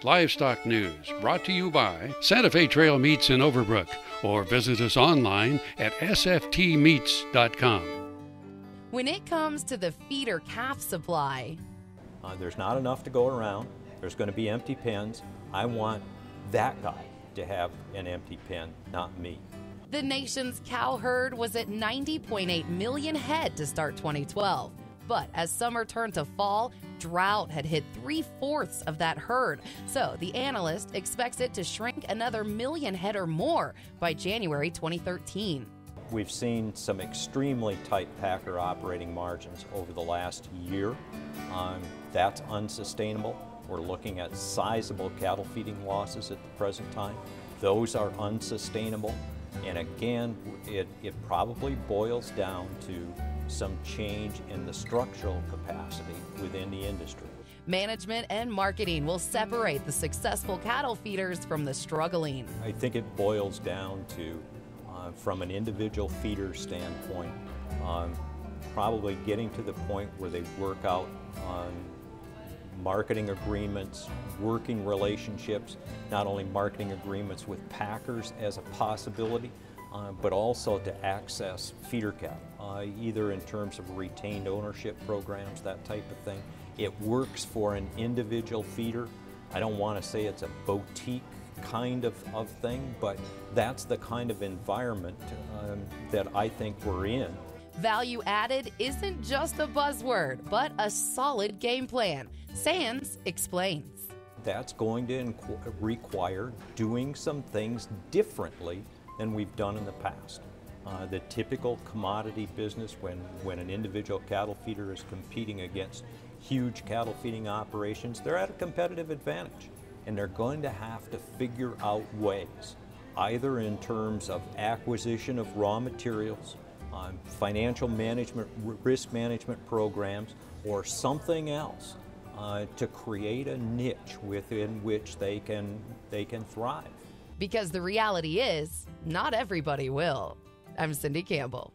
Livestock News, brought to you by Santa Fe Trail Meats in Overbrook, or visit us online at sftmeats.com. When it comes to the feeder calf supply, there's not enough to go around. There's going to be empty pens. I want that guy to have an empty pen, not me. the nation's cow herd was at 90.8 million head to start 2012. But as summer turned to fall, drought had hit 3/4 of that herd. So the analyst expects it to shrink another million head or more by January 2013. We've seen some extremely tight packer operating margins over the last year. That's unsustainable. We're looking at sizable cattle feeding losses at the present time. Those are unsustainable. And again, it probably boils down to some change in the structural capacity within the industry. Management and marketing will separate the successful cattle feeders from the struggling. I think it boils down to, from an individual feeder standpoint, probably getting to the point where they work out on marketing agreements, working relationships, not only marketing agreements with packers as a possibility, but also to access feeder cattle, either in terms of retained ownership programs, that type of thing. It works for an individual feeder. I don't want to say it's a boutique kind of thing, but that's the kind of environment that I think we're in. Value added isn't just a buzzword, but a solid game plan. Sands explains. That's going to require doing some things differently than we've done in the past. The typical commodity business, when an individual cattle feeder is competing against huge cattle feeding operations, they're at a competitive advantage. And they're going to have to figure out ways, either in terms of acquisition of raw materials, financial management, risk management programs, or something else to create a niche within which they can thrive. Because the reality is, not everybody will. I'm Cindy Campbell.